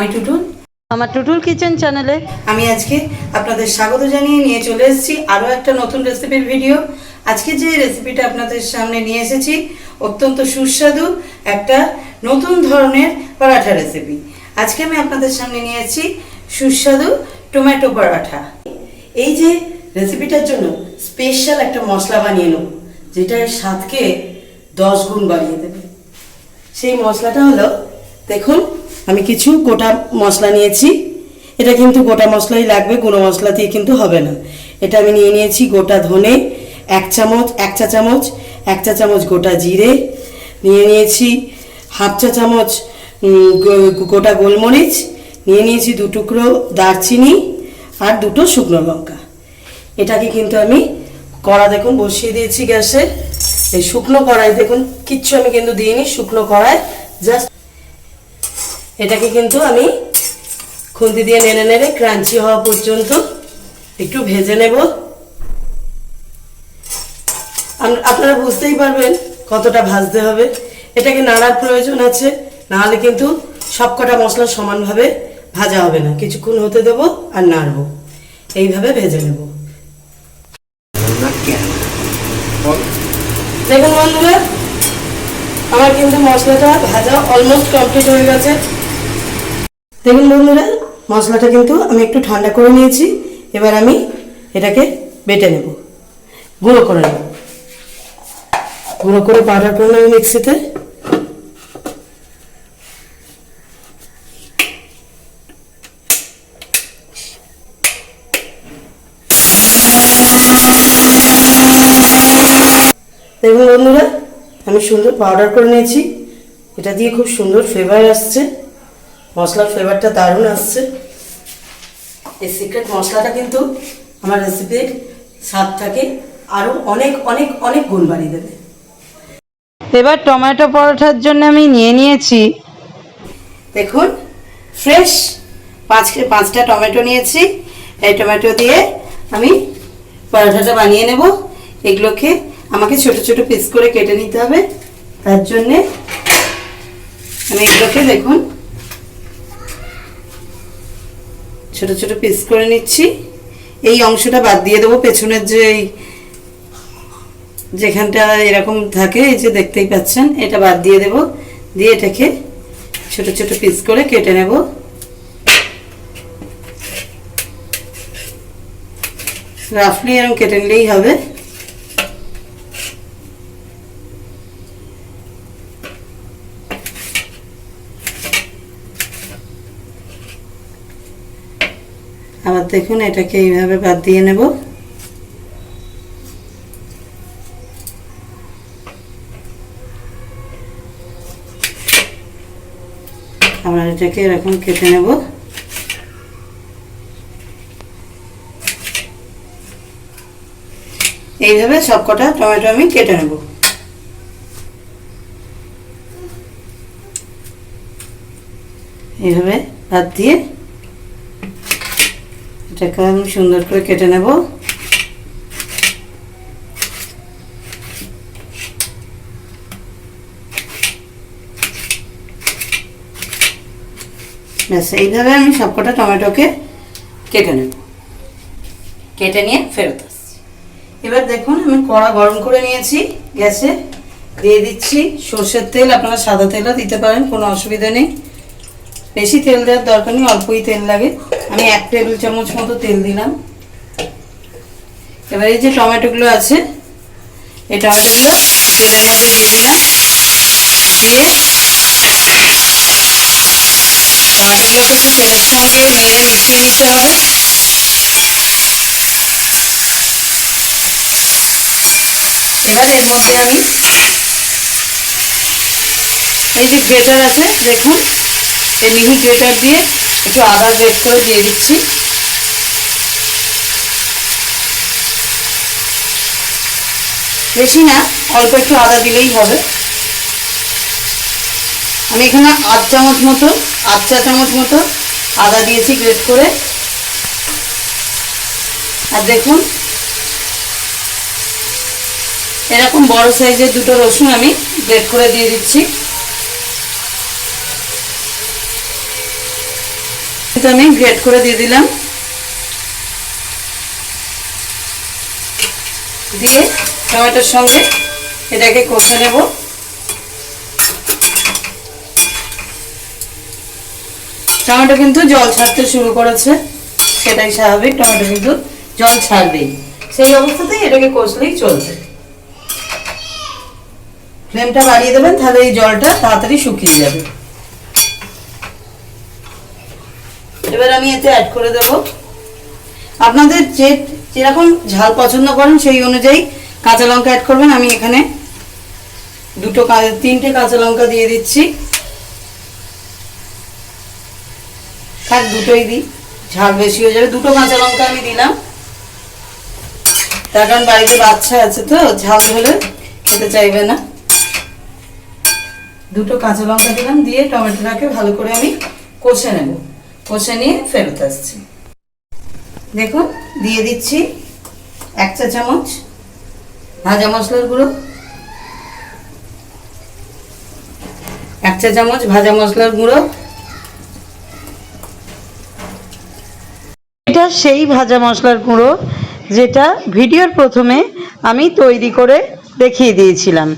আমি টুটুল, আমার টুটুল কিচেন চ্যানেলে আমি আজকে আপনাদের স্বাগত জানিয়ে নিয়ে চলে এসেছি আরও একটা নতুন রেসিপির ভিডিও। আজকে যে রেসিপিটা আপনাদের সামনে নিয়ে এসেছি অত্যন্ত সুস্বাদু একটা নতুন ধরনের পরাঠা রেসিপি। আজকে আমি আপনাদের সামনে নিয়ে এসেছি সুস্বাদু টমেটো পরাঠা। এই যে রেসিপিটার জন্য স্পেশাল একটা মশলা বানিয়ে নেব, যেটা স্বাদকে 10 গুণ বাড়িয়ে দেবে। সেই মশলাটা হলো, দেখুন আমি কিছু গোটা মশলা নিয়েছি। এটা কিন্তু গোটা মশলাই লাগবে, গুঁড়ো মশলা দিয়ে কিন্তু হবে না। এটা আমি নিয়ে নিয়েছি গোটা ধনে 1 চা চামচ গোটা জিরে, নিয়ে নিয়েছি হাফ চা চামচ গোটা গোলমরিচ, নিয়ে নিয়েছি 2 টুকরো দারচিনি আর 2টো শুকনো লঙ্কা। এটাকে কিন্তু আমি কড়া দেখুন বসিয়ে দিয়েছি গ্যাসে। এই শুকনো কড়াই দেখুন কিচ্ছু আমি কিন্তু দিইনি, শুকনো কড়াই জাস্ট এটাকে কিন্তু আমি খুন্তি দিয়ে নেড়ে নেড়ে ক্রাঞ্চি হওয়া পর্যন্ত একটু ভেজে নেব। আপনারা বুঝতেই পারবেন কতটা ভাজতে হবে। এটাকে নাড়ার প্রয়োজন আছে, নাহলে কিন্তু সবকটা মশলা সমানভাবে ভাজা হবে না। কিছুক্ষণ হতে দেবো আর নাড়বো, এইভাবে ভেজে নেব। দেখুন বন্ধুরা, আমার কিন্তু মশলাটা ভাজা অলমোস্ট কমপ্লিট হয়ে গেছে। দেখুন বন্ধুরা, মশলাটা কিন্তু আমি একটু ঠান্ডা করে নিয়েছি। এবার আমি এটাকে বেটে নেব, গুঁড়ো করে নেব। গুঁড়ো করে পাউডার করে নেব মিক্সিতে। দেখুন বন্ধুরা, আমি সুন্দর পাউডার করে নিয়েছি। এটা দিয়ে খুব সুন্দর ফ্লেভার আসছে, মশলার ফ্লেভারটা দারুণ আসছে। এই সিক্রেট মশলাটা কিন্তু আমার রেসিপির স্বাদটাকে আরও অনেক অনেক অনেক গুণ বাড়িয়ে দেবে। এবার টমেটো পরোটার জন্য আমি নিয়ে নিয়েছি, দেখুন ফ্রেশ 5টা টমেটো নিয়েছি। এই টমেটো দিয়ে আমি পরোটাটা বানিয়ে নেব। এগুলোকে আমাকে ছোট ছোট পিস করে কেটে নিতে হবে। তার জন্যে আমি এগুলোকে দেখুন ছোট ছোট পিস করে নিচ্ছি। এই অংশটা বাদ দিয়ে দেবো, পেছনের যেখানটা এরকম থাকে, এই যে দেখতেই পাচ্ছেন, এটা বাদ দিয়ে দেব। দিয়ে এটাকে ছোট ছোট পিস করে কেটে নেব। রাফলি এরকম কেটে নিলেই হবে। আবার দেখুন এটাকে এইভাবে বাদ দিয়ে নেব। আবার এটাকে এরকম কেটে নেব। এইভাবে সবকটা টমেটো আমি কেটে নেব। এইভাবে বাদ দিয়ে এটাকে আমি সুন্দর করে কেটে নেব। ব্যাস, এইভাবে আমি সবকটা টমেটোকে কেটে নেব। কেটে নিয়ে ফেরত আসছি। এবার দেখুন আমি কড়া গরম করে নিয়েছি, গ্যাসে দিয়ে দিচ্ছি সর্ষের তেল। আপনারা সাদা তেলও দিতে পারেন, কোনো অসুবিধা নেই। বেশি তেল দেওয়ার দরকার নেই, অল্পই তেল লাগে। আমি 1 টেবিল চামচ মতো তেল দিলাম। এবার এই যে টমেটোগুলো আছে, এই টমেটোগুলো তেলের মধ্যে দিয়ে দিলাম। দিয়ে টমেটোগুলোকে একটু তেলের সঙ্গে নেড়ে মিশিয়ে নিতে হবে। এবার এর মধ্যে আমি এই যে গ্রেটার আছে, দেখুন এই মিনি গ্রেটার দিয়ে একটু আদা গ্রেট করে দিয়ে দিচ্ছি। বেশি না, অল্প একটু আদা দিলেই হবে। আমি এখানে আধ চা চামচ মতো আদা দিয়েছি গ্রেট করে। আর দেখুন এরকম বড় সাইজের 2টো রসুন আমি গ্রেট করে দিয়ে দিচ্ছি। এটা আমি গ্রেট করে দিয়ে দিলাম, দিয়ে টমেটোর সঙ্গে এটাকে কষে নেব। টমেটো কিন্তু জল ছাড়তে শুরু করেছে, সেটাই স্বাভাবিক, টমেটো কিন্তু জল ছাড়বেই, সেই অবস্থাতেই এটাকে কষলেই চলবে। ফ্লেমটা বাড়িয়ে দেবেন, তাহলে এই জলটা তাড়াতাড়ি শুকিয়ে যাবে। এবার আমি এতে অ্যাড করে দেব, আপনাদের যেরকম ঝাল পছন্দ করেন সেই অনুযায়ী কাঁচা লঙ্কা অ্যাড করবেন। আমি এখানে তিনটে কাঁচা লঙ্কা দিয়ে দিচ্ছি, থাক দুটোই দিই, ঝাল বেশি হয়ে যাবে। দুটো কাঁচা লঙ্কা আমি দিলাম, তার কারণ বাড়িতে বাচ্চা আছে তো ঝাল হলে খেতে চাইবে না। দুটো কাঁচা লঙ্কা দিলাম, দিয়ে টমেটোটাকে ভালো করে আমি কষে নেব। কষে নিয়ে ফেরত আসছি। দেখুন দিয়ে দিচ্ছি 1 চা চামচ ভাজা মশলার গুঁড়ো, 1 চা চামচ ভাজা মশলার গুঁড়ো। এটা সেই ভাজা মশলার গুঁড়ো যেটা ভিডিওর প্রথমে আমি তৈরি করে দেখিয়ে দিয়েছিলাম।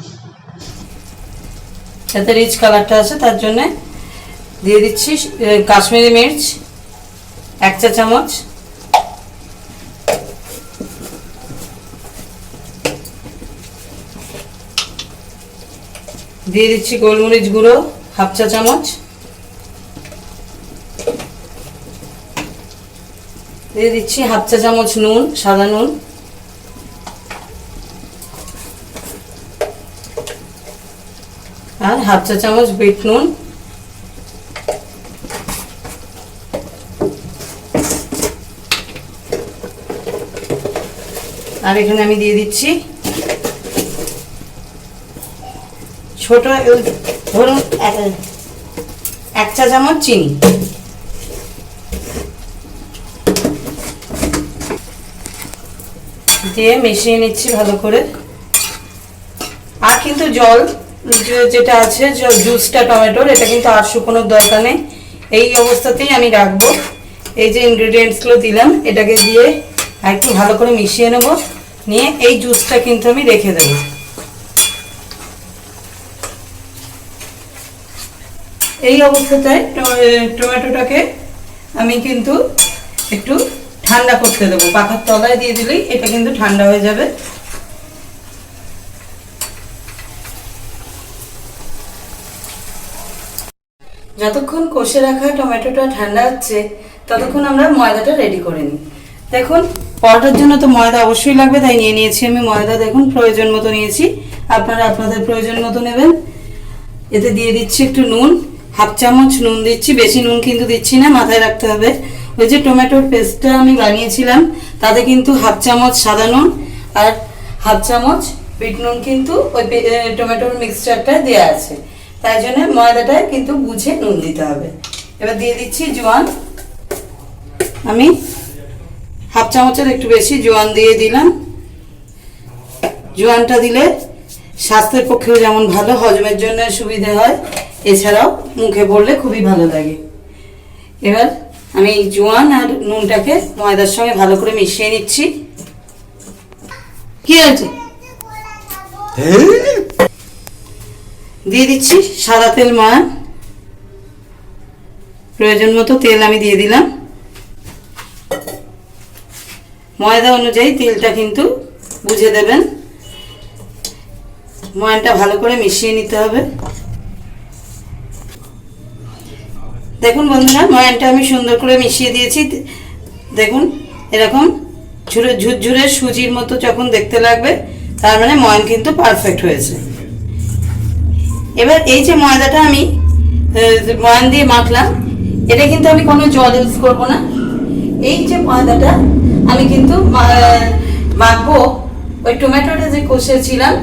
যাতে রিচ কালারটা আছে তার জন্য দিয়ে দিচ্ছি কাশ্মীরি মির্চ 1 চা চামচ, দিয়ে দিচ্ছি গোলমরিচ গুঁড়ো 1/2 চা চামচ, দিয়ে দিচ্ছি 1/2 চা চামচ নুন, সাদা নুন, আর 1/2 চা চামচ বিট নুন, আর এখানে আমি দিয়ে দিচ্ছি ছোট ধরুন 1 চা চামচ চিনি। দিয়ে মিশিয়ে নিচ্ছি ভালো করে। আর কিন্তু জল যেটা আছে জুসটা টমেটোর, এটা কিন্তু আর শুকোনোর দরকার নেই, এই অবস্থাতেই আমি রাখবো। এই যে ইনগ্রেডিয়েন্টসগুলো দিলাম এটাকে দিয়ে একটু ভালো করে মিশিয়ে নেব, নিয়ে এই জুসটা কিন্তু আমি রেখে দেব। এই অবস্থাটায় টমেটোটাকে আমি কিন্তু একটু ঠান্ডা করতে দেবো, পাখার তলায় দিয়ে দিলেই এটা কিন্তু ঠান্ডা হয়ে যাবে। যতক্ষণ কষে রাখা টমেটোটা ঠান্ডা হচ্ছে ততক্ষণ আমরা ময়দাটা রেডি করে নিই। দেখুন পরোটার জন্য তো ময়দা অবশ্যই লাগবে, তাই নিয়ে নিয়েছি আমি ময়দা। দেখুন প্রয়োজন মতো নিয়েছি, আপনারা আপনাদের প্রয়োজন মতো নেবেন। এতে দিয়ে দিচ্ছি একটু নুন, 1/2 চামচ নুন দিচ্ছি, বেশি নুন কিন্তু দিচ্ছি না, মাথায় রাখতে হবে। ওই যে টমেটোর পেস্টটা আমি বানিয়েছিলাম তাতে কিন্তু 1/2 চামচ সাদা নুন আর 1/2 চামচ বিট নুন কিন্তু ওই টমেটোর মিক্সচারটা দেওয়া আছে, তাই জন্য ময়দাটায় কিন্তু বুঝে নুন দিতে হবে। এবার দিয়ে দিচ্ছি জোয়ান, আমি 1/2 চামচের একটু বেশি জোয়ান দিয়ে দিলাম। জোয়ানটা দিলে স্বাস্থ্যের পক্ষেও যেমন ভালো, হজমের জন্য সুবিধে হয়, এছাড়াও মুখে পড়লে খুবই ভালো লাগে। এবার আমি এই জোয়ান আর নুনটাকে ময়দার সঙ্গে ভালো করে মিশিয়ে নিচ্ছি। কি আছে দিয়ে দিচ্ছি সাদা তেল, প্রয়োজন মতো তেল আমি দিয়ে দিলাম। ময়দা অনুযায়ী তেলটা কিন্তু বুঝে দেবেন। ময়দাটা ভালো করে মিশিয়ে নিতে হবে। দেখুন বন্ধুরা ময়দাটা আমি সুন্দর করে মিশিয়ে দিয়েছি। দেখুন এরকম ঝুরঝুরে সুজির মতো যখন দেখতে লাগবে তার মানে ময়দা কিন্তু পারফেক্ট হয়েছে। এবার এই যে ময়দাটা আমি ময়ান দিয়ে মাখলাম, এটা কিন্তু আমি কোনো জল ইউজ করবো না। এই যে ময়দাটা আমি কিন্তু মাখবো ওই টমেটোটা যে কষেছিলাম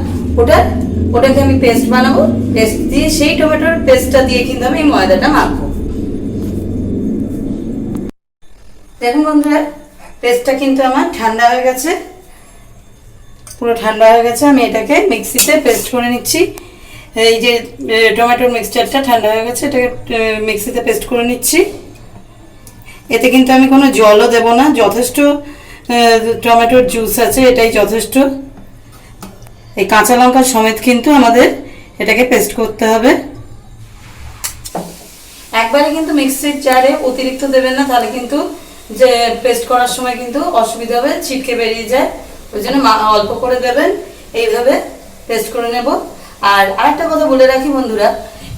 ওটাকে আমি পেস্ট বানাবো, পেস্ট দিয়ে সেই টমেটোর পেস্টটা দিয়ে কিন্তু আমি ময়দাটা মাখবো। দেখুন বন্ধুরা পেস্টটা কিন্তু আমার ঠান্ডা হয়ে গেছে, পুরো ঠান্ডা হয়ে গেছে। আমি এটাকে মিক্সিতে পেস্ট করে নিচ্ছি। এই যে টমেটোর মিক্সচারটা ঠান্ডা হয়ে গেছে, এটাকে মিক্সিতে পেস্ট করে নিচ্ছি। এতে কিন্তু আমি কোনো জলও দেব না, যথেষ্ট টমেটোর জুস আছে, এটাই যথেষ্ট। এই কাঁচা লঙ্কা সমেত কিন্তু আমাদের এটাকে পেস্ট করতে হবে। একবারে কিন্তু মিক্সির জারে অতিরিক্ত দেবেন না, তাহলে কিন্তু যে পেস্ট করার সময় কিন্তু অসুবিধা হবে, ছিটকে বেরিয়ে যায়। ওই জন্য অল্প করে দেবেন, এইভাবে পেস্ট করে নেব। আর আরেকটা কথা বলে রাখি বন্ধুরা,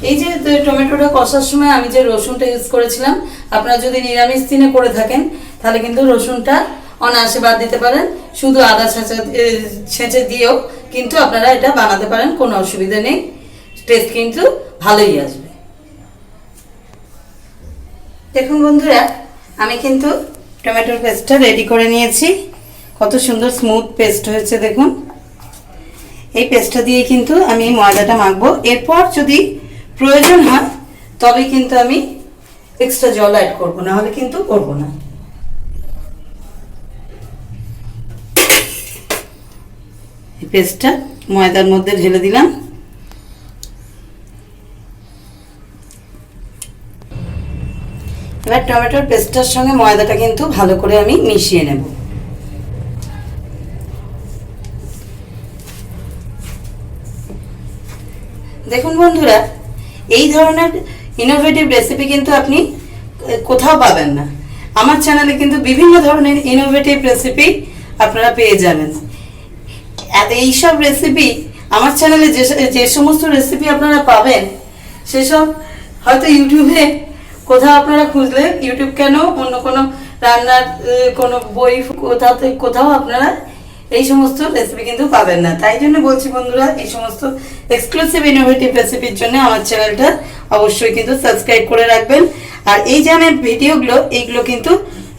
এই যে টমেটোটা কষার সময় আমি যে রসুনটা ইউজ করেছিলাম, আপনারা যদি নিরামিষ দিনে করে থাকেন তাহলে কিন্তু রসুনটা অনায়াসে বাদ দিতে পারেন। শুধু আদা ছেঁচে দিয়েও কিন্তু আপনারা এটা বানাতে পারেন, কোনো অসুবিধা নেই, টেস্ট কিন্তু ভালোই আসবে। দেখুন বন্ধুরা, আমি কিন্তু টমেটোর পেস্টটা রেডি করে নিয়েছি। কত সুন্দর স্মুথ পেস্ট হয়েছে দেখুন। এই পেস্টটা দিয়ে কিন্তু আমি ময়দাটা মাখবো। এরপর যদি প্রয়োজন হয় তবে কিন্তু আমি এক্সট্রা জল অ্যাড করবো, না হলে কিন্তু করবো না। এই পেস্টটা ময়দার মধ্যে ঢেলে দিলাম। এবার টমেটোর পেস্টটার সঙ্গে ময়দাটা কিন্তু ভালো করে আমি মিশিয়ে নেব। দেখুন বন্ধুরা, এই ধরনের ইনোভেটিভ রেসিপি কিন্তু আপনি কোথাও পাবেন না। আমার চ্যানেলে কিন্তু বিভিন্ন ধরনের ইনোভেটিভ রেসিপি আপনারা পেয়ে যাবেন। এইসব রেসিপি আমার চ্যানেলে যে সমস্ত রেসিপি আপনারা পাবেন, সেসব হয়তো ইউটিউবে কোথাও আপনারা খুঁজলে, ইউটিউব কেন, অন্য কোনো রান্নার কোনো বই কোথাও আপনারা এই সমস্ত রেসিপি কিন্তু পাবেন না। তাই জন্য বলছি বন্ধুরা, এই সমস্ত এক্সক্লুসিভ ইনোভেটিভ রেসিপির জন্য আমার চ্যানেলটা অবশ্যই কিন্তু সাবস্ক্রাইব করে রাখবেন। আর এই যে আমার ভিডিওগুলো, এইগুলো কিন্তু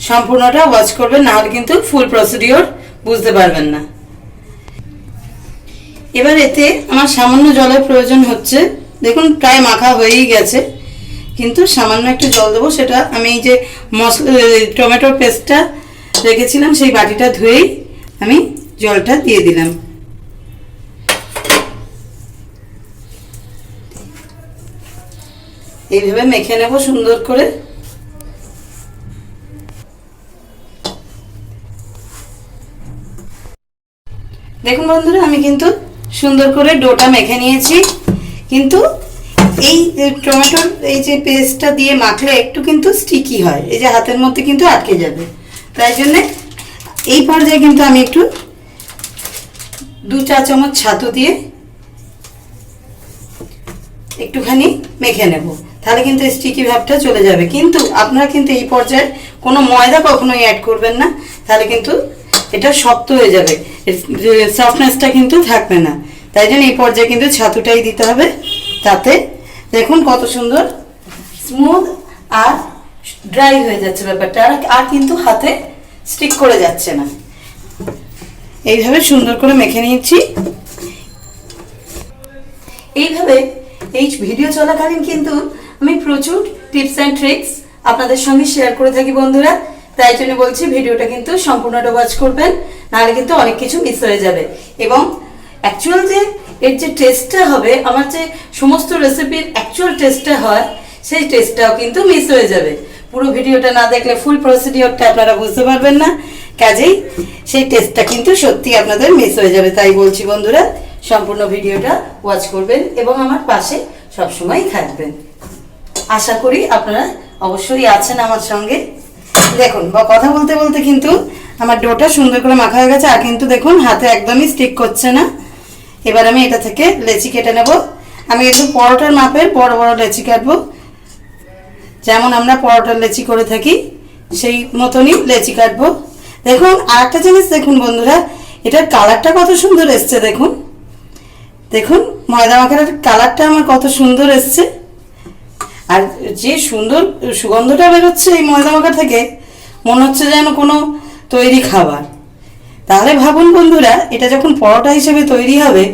সম্পূর্ণটা ওয়াচ করবেন, নাহলে কিন্তু ফুল প্রসিডিওর বুঝতে পারবেন না। এবার এতে আমার সামান্য জলের প্রয়োজন হচ্ছে। দেখুন প্রায় মাখা হয়েই গেছে, কিন্তু সামান্য একটু জল দেবো। সেটা আমি এই যে টমেটোর পেস্টটা রেখেছিলাম, সেই বাটিটা ধুয়েই আমি জলটা দিয়ে দিলাম। এইভাবে মেখে নেব সুন্দর করে। দেখুন বন্ধুরা, আমি কিন্তু সুন্দর করে ডোটা মেখে নিয়েছি। কিন্তু এই টমেটোর এই যে পেস্টটা দিয়ে মাখলে একটু কিন্তু স্টিকি হয়, এই যে হাতের মধ্যে কিন্তু আটকে যাবে। তাই জন্যে এই পর্যায়ে কিন্তু আমি একটু 2 চা চামচ ছাতু দিয়ে একটুখানি মেখে নেব, তাহলে কিন্তু স্টিকি ভাবটা চলে যাবে। কিন্তু আপনারা কিন্তু এই পর্যায়ে কোনো ময়দা কখনোই অ্যাড করবেন না, তাহলে কিন্তু এটা শক্ত হয়ে যাবে, সফটনেসটা কিন্তু থাকবে না। তাই জন্য এই পর্যায়ে কিন্তু ছাতুটাই দিতে হবে। তাতে দেখুন কত সুন্দর স্মুথ আর ড্রাই হয়ে যাচ্ছে ব্যাপারটা, আর কিন্তু হাতে স্টিক করে যাচ্ছে না। এইভাবে সুন্দর করে মেখে নিয়েছি। এইভাবে এই ভিডিও চলাকালীন কিন্তু আমি প্রচুর টিপস অ্যান্ড ট্রিক্স আপনাদের সঙ্গে শেয়ার করে থাকি বন্ধুরা। তাই জন্য বলছি ভিডিওটা কিন্তু সম্পূর্ণটা ওয়াচ করবেন, নাহলে কিন্তু অনেক কিছু মিস হয়ে যাবে। এবং অ্যাকচুয়াল যে এর যে টেস্টটা হবে, আমার যে সমস্ত রেসিপির অ্যাকচুয়াল টেস্টটা হয়, সেই টেস্টটাও কিন্তু মিস হয়ে যাবে। পুরো ভিডিওটা না দেখলে ফুল প্রসিডিওরটা আপনারা বুঝতে পারবেন না, কাজেই সেই টেস্টটা কিন্তু সত্যি আপনাদের মিস হয়ে যাবে। তাই বলছি বন্ধুরা, সম্পূর্ণ ভিডিওটা ওয়াচ করবেন এবং আমার পাশে সবসময় থাকবেন। আশা করি আপনারা অবশ্যই আছেন আমার সঙ্গে। দেখুন কথা বলতে বলতে কিন্তু আমার ডোটা সুন্দর করে মাখা হয়ে গেছে, আর কিন্তু দেখুন হাতে একদমই স্টিক করছে না। এবার আমি এটা থেকে লেচি কেটে নেব। আমি একটু পরোটার মাপের বড় বড় লেচি কাটবো, যেমন আমরা পরোটার লেচি করে থাকি সেই মতনই লেচি কাটবো। দেখুন আরেকটা জিনিস দেখুন বন্ধুরা, এটার কালারটা কত সুন্দর এসছে। দেখুন দেখুন ময়দা মাখার কালারটা আমার কত সুন্দর এসছে, আর যে সুন্দর সুগন্ধটা বেরোচ্ছে এই ময়দা মাখা থেকে, মনে হচ্ছে যেন কোনো তৈরি খাবার। তাহলে ভাবুন বন্ধুরা, এটা যখন পরোটা হিসেবে তৈরি হবে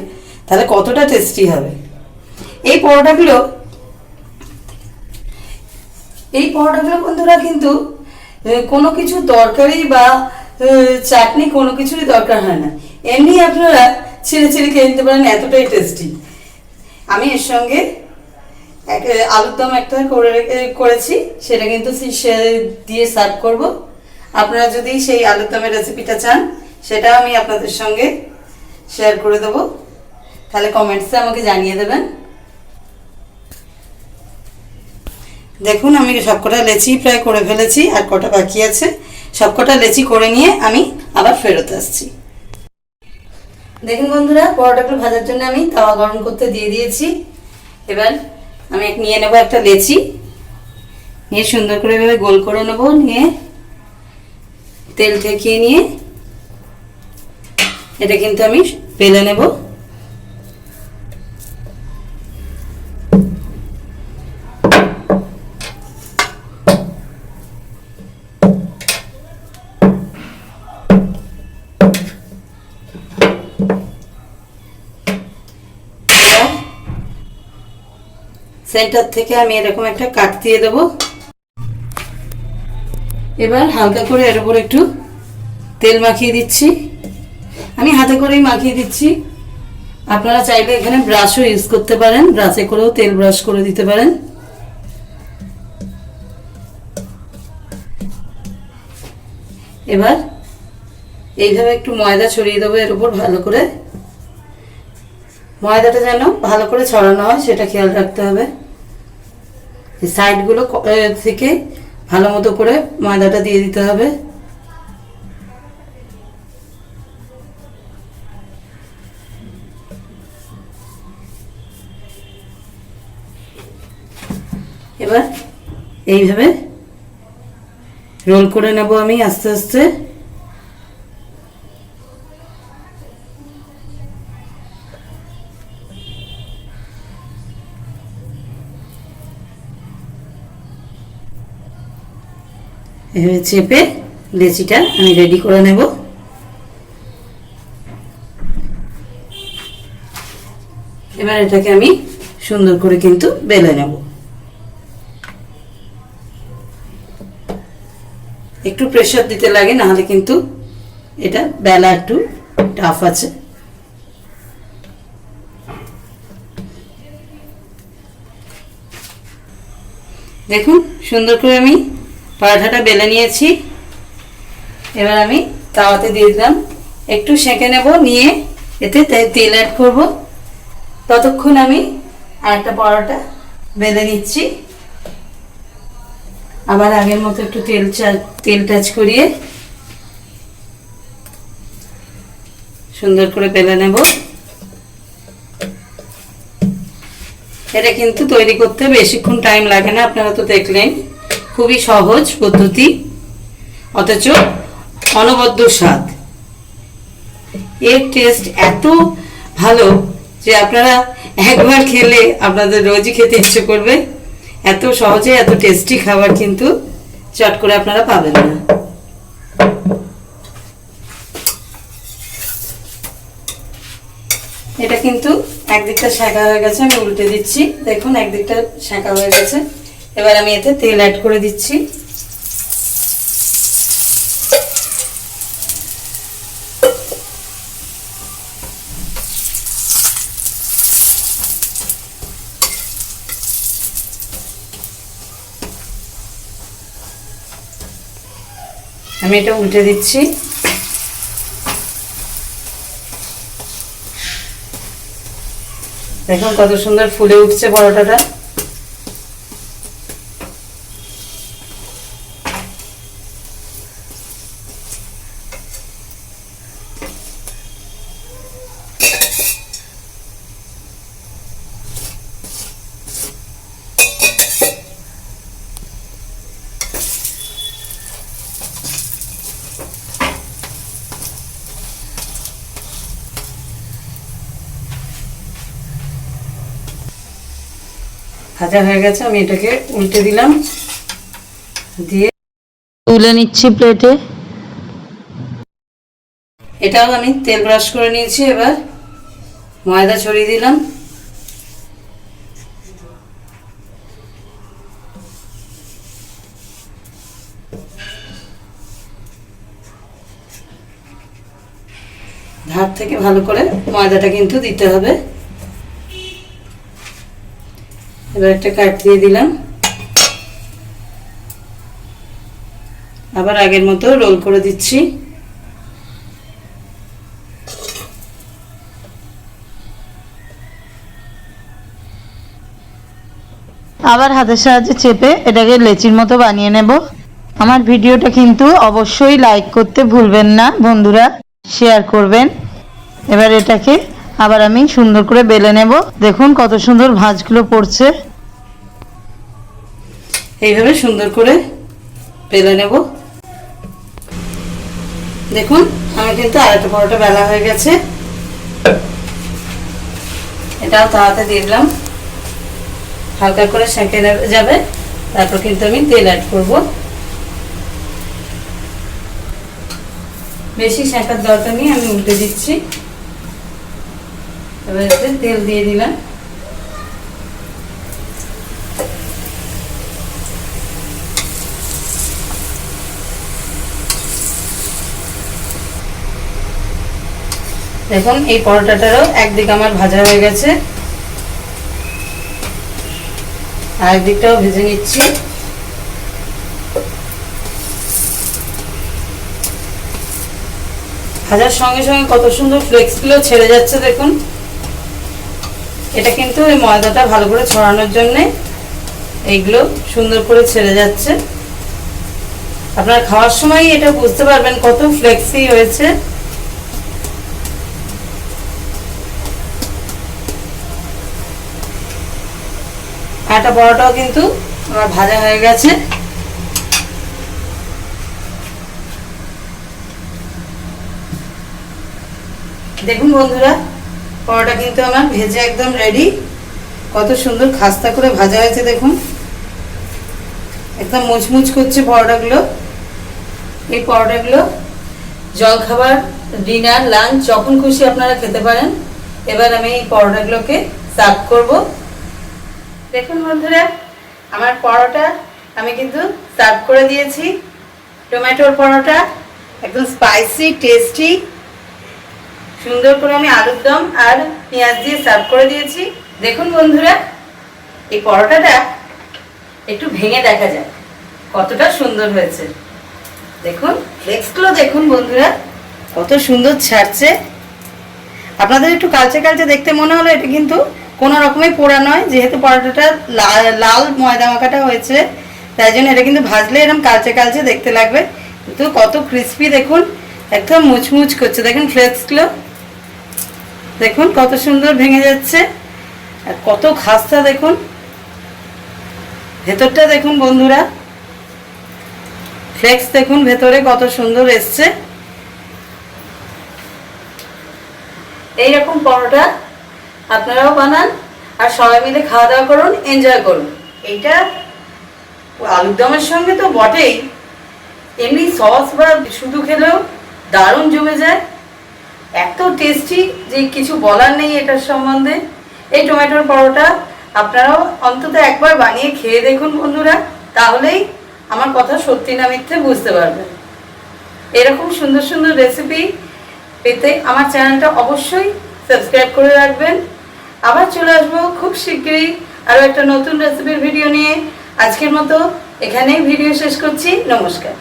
তাহলে কতটা টেস্টি হবে। এই পরোটাগুলো বন্ধুরা কিন্তু কোনো কিছু তরকারি বা চাটনি কোনো কিছুরই দরকার হয় না, এমনি আপনারা ছিঁড়ে ছিঁড়ে খেয়ে নিতে পারেন, এতটাই টেস্টি। আমি এর সঙ্গে আলুর দম একটা করেছি, সেটা কিন্তু দিয়ে সার্ভ করব। আপনারা যদি সেই আলুর দমের রেসিপিটা চান, সেটা আমি আপনাদের সঙ্গে শেয়ার করে দেবো, তাহলে কমেন্টসে আমাকে জানিয়ে দেবেন। দেখুন, আমি সবকটা লেচি প্রায় করে ফেলেছি, আর কটা বাকি আছে। সবকটা লেচি করে নিয়ে আমি আবার ফেরত আসছি। দেখুন বন্ধুরা, পরোটাগুলো ভাজার জন্য আমি তাওয়া গরম করতে দিয়ে দিয়েছি। এবার আমি নিয়ে নেব একটা লেচি, নিয়ে সুন্দর করে এভাবে গোল করে নেব, নিয়ে তেল ঠেকিয়ে নিয়ে এটা কিন্তু আমি বেলে নেব। সেন্টার থেকে আমি এরকম একটা কাট দিয়ে দেবো। এবার হালকা করে এর উপর একটু তেল মাখিয়ে দিচ্ছি। আমি হাতে করেই মাখিয়ে দিচ্ছি, আপনারা চাইলে এখানে ব্রাশও ইউজ করতে পারেন, ব্রাশে করেও তেল ব্রাশ করে দিতে পারেন। এবার এইভাবে একটু ময়দা ছড়িয়ে দেবো এর উপর ভালো করে। ময়দাটা যেন ভালো করে ছড়ানো হয় সেটা খেয়াল রাখতে হবে। সাইডগুলো থেকে ভালো মতো করে ময়দাটা দিয়ে দিতে হবে। এবার এইভাবে রোল করে নেব আমি আস্তে আস্তে। এভাবে চেপে লেচিটা আমি রেডি করে নেব। এবার এটাকে আমি সুন্দর করে কিন্তু বেলে নেব। একটু প্রেসার দিতে লাগে, না হলে কিন্তু এটা বেলা একটু টাফ আছে। দেখুন, সুন্দর করে আমি পরোটাটা বেলে নিয়েছি। এবার আমি তাওয়াতে দিয়ে দিলাম, একটু সেঁকে নেব, নিয়ে এতে তেল অ্যাড করব। ততক্ষণ আমি আরেকটা পরোটা বেলে নিচ্ছি। আবার আগের মতো একটু তেল টাচ করিয়ে সুন্দর করে বেলে নেব। এটা কিন্তু তৈরি করতে বেশিক্ষণ টাইম লাগে না, আপনারা তো দেখলেন, খুবই সহজ পদ্ধতি, অথচ অনবদ্য স্বাদ। এর টেস্ট এত ভালো যে আপনারা একবার খেলে আপনাদের রোজই খেতে ইচ্ছে করবে। এত সহজে এত টেস্টি খাবার কিন্তু চট করে আপনারা পাবেন না। এটা কিন্তু একদিকটা সেঁকা হয়ে গেছে, আমি উল্টে দিচ্ছি। দেখুন, একদিকটা সেঁকা হয়ে গেছে। এবার আমি এতে তেল অ্যাড করে দিচ্ছি। আমি এটা উল্টে দিচ্ছি। দেখুন কত সুন্দর ফুলে উঠছে পরোটাটা। ভাজা হয়ে গেছে, আমি এটাকে উল্টে দিলাম, দিয়ে তুলে নিচ্ছি প্লেটে। এটাও আমি তেল ব্রাশ করে নিয়েছি। এবার ময়দা ছড়িয়ে দিলাম। ধার থেকে ভালো করে ময়দাটা কিন্তু দিতে হবে। এবার একটা কাট দিয়ে দিলাম, আবার আগের মতো রোল করে দিচ্ছি। আবার হাতের সাহায্যে চেপে এটাকে লেচির মতো বানিয়ে নেব। আমার ভিডিওটা কিন্তু অবশ্যই লাইক করতে ভুলবেন না বন্ধুরা, শেয়ার করবেন। এবার এটাকে আবার আমি সুন্দর করে বেলে নেব। দেখুন কত সুন্দর ভাঁজগুলো পড়ছে। এইভাবে সুন্দর করে বেলে নেব। দেখুন আমার কিন্তু আরেকটা পরোটা বেলা হয়ে গেছে, এটাও তাওয়াতে দিয়ে দিলাম, হালকা করে সেঁকে যাবে। তারপর কিন্তু আমি তেল অ্যাড করব, বেশি সেঁকার দরকার নেই, আমি উল্টে দিচ্ছি। এবার এতে তেল দিয়ে দিলাম। দেখুন এই পরোটাটারও একদিক আমার ভাজা হয়ে গেছে, আর একদিকটাও ভেজে নিচ্ছি। ভাজার সঙ্গে সঙ্গে কত সুন্দর ফ্লেক্সগুলো ছেড়ে যাচ্ছে দেখুন। এটা কিন্তু এই ময়দাটা ভালো করে ছড়ানোর জন্যে এইগুলো সুন্দর করে ছেড়ে যাচ্ছে। আপনারা খাওয়ার সময় এটা বুঝতে পারবেন কত ফ্লেক্সি হয়েছে। একটা পরোটাও কিন্তু আমার ভাজা হয়ে গেছে। দেখুন বন্ধুরা, পরোটা কিন্তু আমার ভেজে একদম রেডি। কত সুন্দর খাস্তা করে ভাজা হয়েছে দেখুন, একদম মুচমুচ করছে পরোটাগুলো। এই পরোটাগুলো জলখাবার, ডিনার, লাঞ্চ যখন খুশি আপনারা খেতে পারেন। এবার আমি এই পরোটাগুলোকে সার্ভ করব। দেখুন বন্ধুরা, আমার পরোটা আমি কিন্তু সার্ভ করে দিয়েছি। টমেটোর পরোটা একদম স্পাইসি টেস্টি, সুন্দর করে আমি আলুর দম আর পেঁয়াজ দিয়ে সার্ভ করে দিয়েছি। দেখুন বন্ধুরা, এই পরোটাটা একটু ভেঙে দেখা যায় কতটা সুন্দর হয়েছে। দেখুন ফ্লেক্সগুলো দেখুন বন্ধুরা, কত সুন্দর ছাড়ছে। আপনাদের একটু কালচে কালচে দেখতে মনে হলো, এটা কিন্তু কোনো রকমের পোড়া নয়, যেহেতু পরোটাটা লাল ময়দা মাখাটা হয়েছে, তাই জন্য এটা কিন্তু ভাজলে এরকম কালচে কালচে দেখতে লাগবে, কিন্তু কত ক্রিস্পি দেখুন, একদম মুচমুচ করছে। দেখুন ফ্লেক্সগুলো দেখুন কত সুন্দর ভেঙে যাচ্ছে, আর কত খাস্তা দেখুন। ভেতরটা দেখুন বন্ধুরা, ফ্লেক্স দেখুন ভেতরে কত সুন্দর এসছে। এইরকম পরোটা আপনারাও বানান আর সবাই মিলে খাওয়া দাওয়া করুন, এনজয় করুন। এইটা আলুর দমের সঙ্গে তো বটেই, এমনি সস বা শুধু খেলেও দারুণ জমে যায়, এত টেস্টি যে কিছু বলার নেই এটার সম্বন্ধে। এই টমেটোর পরোটা আপনারাও অন্তত একবার বানিয়ে খেয়ে দেখুন বন্ধুরা, তাহলেই আমার কথা সত্যি না মিথ্যে বুঝতে পারবেন। এরকম সুন্দর সুন্দর রেসিপি পেতে আমার চ্যানেলটা অবশ্যই সাবস্ক্রাইব করে রাখবেন। আবার চলে আসবো খুব শীঘ্রই আরও একটা নতুন রেসিপির ভিডিও নিয়ে। আজকের মতো এখানেই ভিডিও শেষ করছি। নমস্কার।